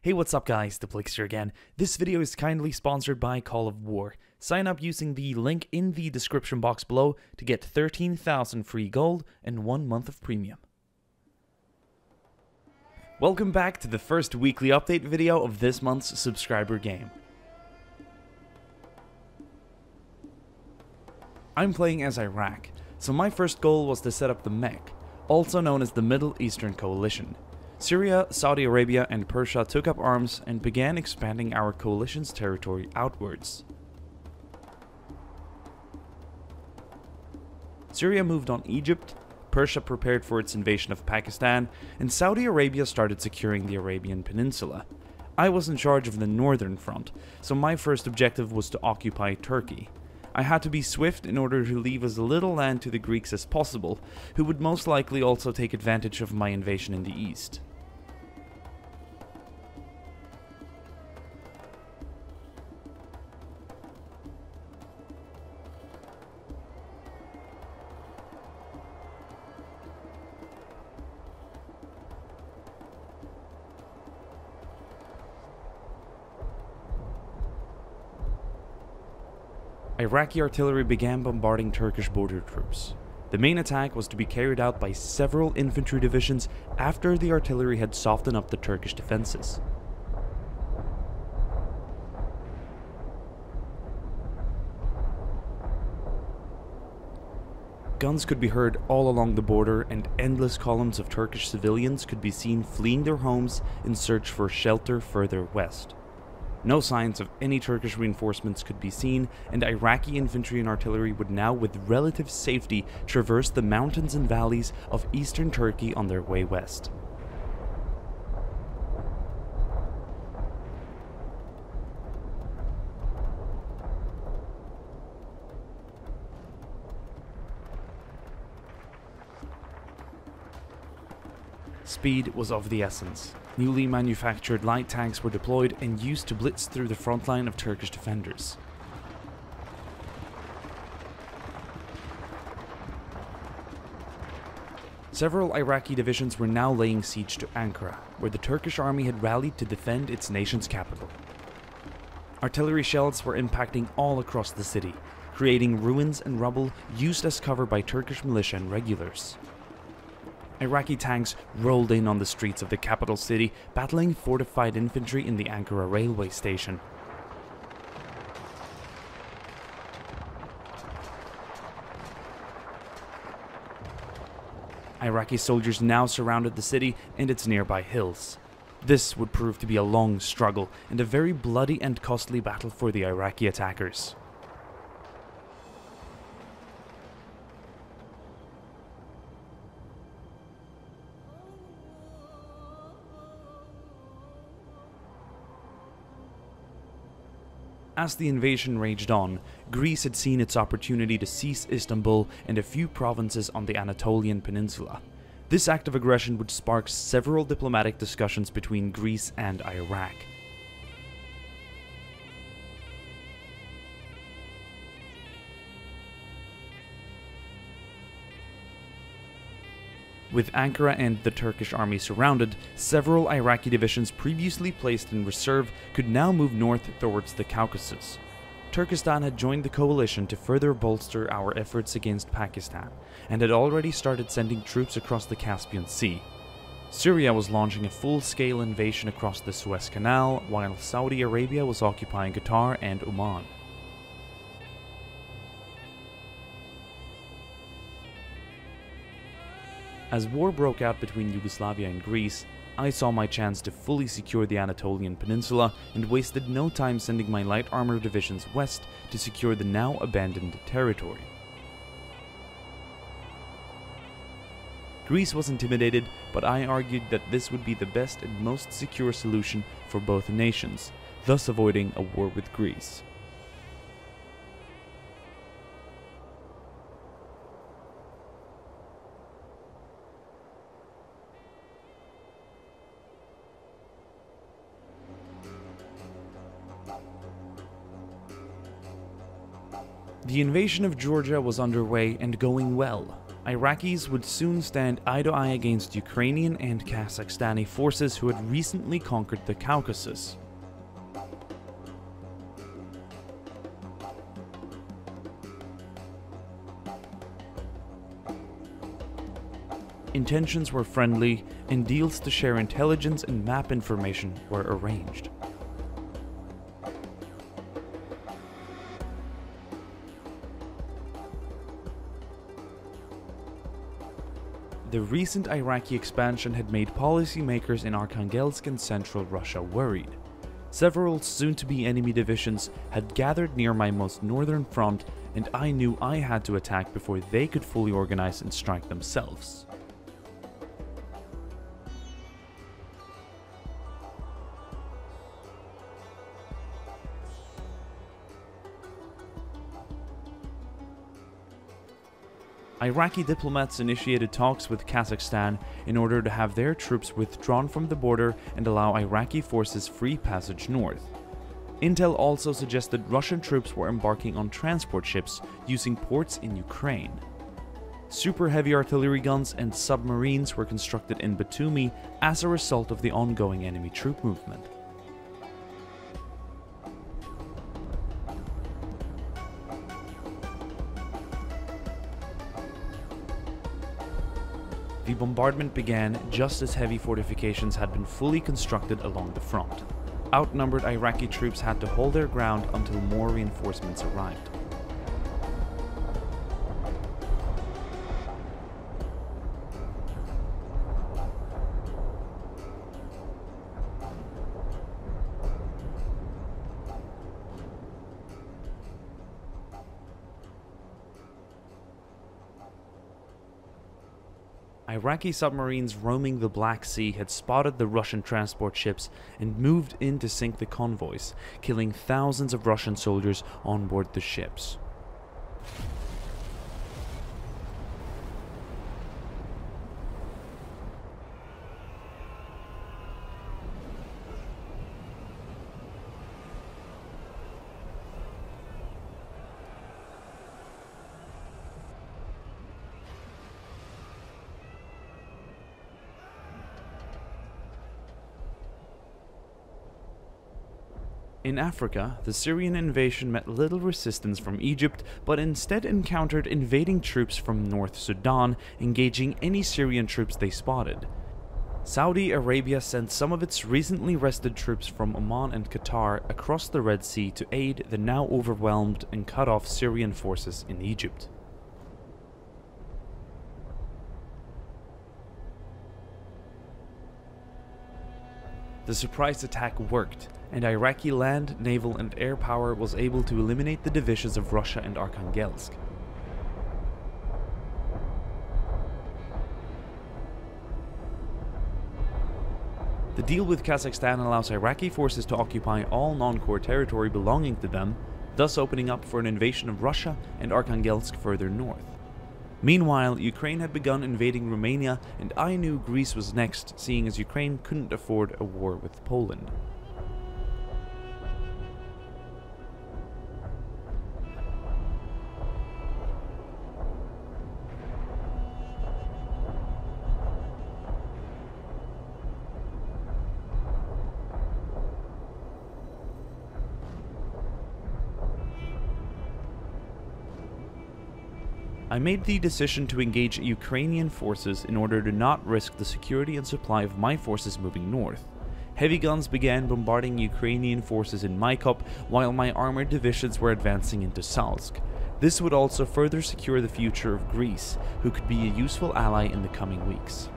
Hey, what's up guys, Diplex here again. This video is kindly sponsored by Call of War. Sign up using the link in the description box below to get 13,000 free gold and 1 month of premium. Welcome back to the first weekly update video of this month's subscriber game. I'm playing as Iraq, so my first goal was to set up the MEC, also known as the Middle Eastern Coalition. Syria, Saudi Arabia and Persia took up arms and began expanding our coalition's territory outwards. Syria moved on Egypt, Persia prepared for its invasion of Pakistan, and Saudi Arabia started securing the Arabian Peninsula. I was in charge of the northern front, so my first objective was to occupy Turkey. I had to be swift in order to leave as little land to the Greeks as possible, who would most likely also take advantage of my invasion in the east. Iraqi artillery began bombarding Turkish border troops. The main attack was to be carried out by several infantry divisions after the artillery had softened up the Turkish defenses. Guns could be heard all along the border, and endless columns of Turkish civilians could be seen fleeing their homes in search for shelter further west. No signs of any Turkish reinforcements could be seen, and Iraqi infantry and artillery would now with relative safety traverse the mountains and valleys of eastern Turkey on their way west. Speed was of the essence. Newly manufactured light tanks were deployed and used to blitz through the front line of Turkish defenders. Several Iraqi divisions were now laying siege to Ankara, where the Turkish army had rallied to defend its nation's capital. Artillery shells were impacting all across the city, creating ruins and rubble used as cover by Turkish militia and regulars. Iraqi tanks rolled in on the streets of the capital city, battling fortified infantry in the Ankara railway station. Iraqi soldiers now surrounded the city and its nearby hills. This would prove to be a long struggle and a very bloody and costly battle for the Iraqi attackers. As the invasion raged on, Greece had seen its opportunity to seize Istanbul and a few provinces on the Anatolian peninsula. This act of aggression would spark several diplomatic discussions between Greece and Iraq. With Ankara and the Turkish army surrounded, several Iraqi divisions previously placed in reserve could now move north towards the Caucasus. Turkestan had joined the coalition to further bolster our efforts against Pakistan, and had already started sending troops across the Caspian Sea. Syria was launching a full-scale invasion across the Suez Canal, while Saudi Arabia was occupying Qatar and Oman. As war broke out between Yugoslavia and Greece, I saw my chance to fully secure the Anatolian Peninsula and wasted no time sending my light armor divisions west to secure the now abandoned territory. Greece was intimidated, but I argued that this would be the best and most secure solution for both nations, thus avoiding a war with Greece. The invasion of Georgia was underway and going well. Iraqis would soon stand eye to eye against Ukrainian and Kazakhstani forces who had recently conquered the Caucasus. Intentions were friendly, and deals to share intelligence and map information were arranged. The recent Iraqi expansion had made policymakers in Arkhangelsk and central Russia worried. Several soon-to-be enemy divisions had gathered near my most northern front, and I knew I had to attack before they could fully organize and strike themselves. Iraqi diplomats initiated talks with Kazakhstan in order to have their troops withdrawn from the border and allow Iraqi forces free passage north. Intel also suggested Russian troops were embarking on transport ships using ports in Ukraine. Super heavy artillery guns and submarines were constructed in Batumi as a result of the ongoing enemy troop movement. The bombardment began just as heavy fortifications had been fully constructed along the front. Outnumbered Iraqi troops had to hold their ground until more reinforcements arrived. Iraqi submarines roaming the Black Sea had spotted the Russian transport ships and moved in to sink the convoys, killing thousands of Russian soldiers on board the ships. In Africa, the Syrian invasion met little resistance from Egypt, but instead encountered invading troops from North Sudan, engaging any Syrian troops they spotted. Saudi Arabia sent some of its recently rested troops from Oman and Qatar across the Red Sea to aid the now overwhelmed and cut off Syrian forces in Egypt. The surprise attack worked, and Iraqi land, naval and air power was able to eliminate the divisions of Russia and Arkhangelsk. The deal with Kazakhstan allows Iraqi forces to occupy all non-core territory belonging to them, thus opening up for an invasion of Russia and Arkhangelsk further north. Meanwhile, Ukraine had begun invading Romania, and I knew Greece was next, seeing as Ukraine couldn't afford a war with Poland. I made the decision to engage Ukrainian forces in order to not risk the security and supply of my forces moving north. Heavy guns began bombarding Ukrainian forces in Maikop, while my armored divisions were advancing into Salsk. This would also further secure the future of Greece, who could be a useful ally in the coming weeks.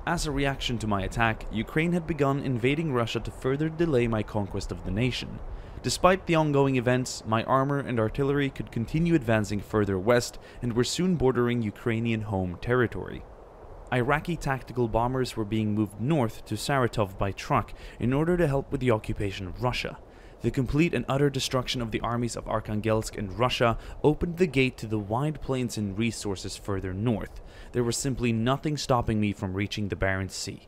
As a reaction to my attack, Ukraine had begun invading Russia to further delay my conquest of the nation. Despite the ongoing events, my armor and artillery could continue advancing further west and were soon bordering Ukrainian home territory. Iraqi tactical bombers were being moved north to Saratov by truck in order to help with the occupation of Russia. The complete and utter destruction of the armies of Arkhangelsk and Russia opened the gate to the wide plains and resources further north. There was simply nothing stopping me from reaching the Barents Sea.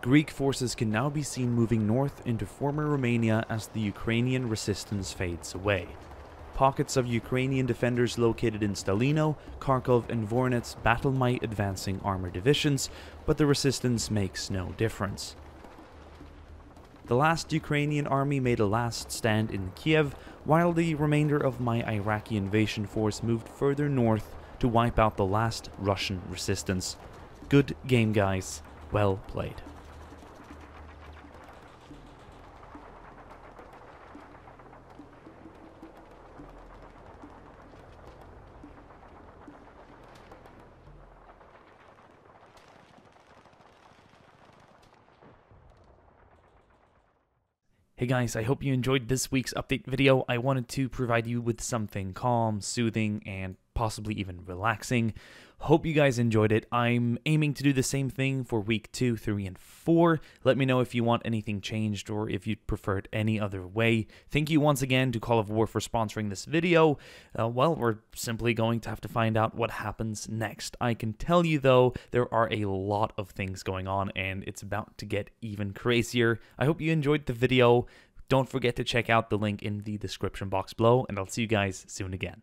Greek forces can now be seen moving north into former Romania as the Ukrainian resistance fades away. Pockets of Ukrainian defenders located in Stalino, Kharkov and Voronezh battle my advancing armored divisions, but the resistance makes no difference. The last Ukrainian army made a last stand in Kiev, while the remainder of my Iraqi invasion force moved further north to wipe out the last Russian resistance. Good game, guys. Well played. Hey guys, I hope you enjoyed this week's update video. I wanted to provide you with something calm, soothing, and possibly even relaxing. Hope you guys enjoyed it. I'm aiming to do the same thing for week 2, 3, and 4. Let me know if you want anything changed or if you'd prefer it any other way. Thank you once again to Call of War for sponsoring this video. Well, we're simply going to have to find out what happens next. I can tell you though, there are a lot of things going on and it's about to get even crazier. I hope you enjoyed the video. Don't forget to check out the link in the description box below, and I'll see you guys soon again.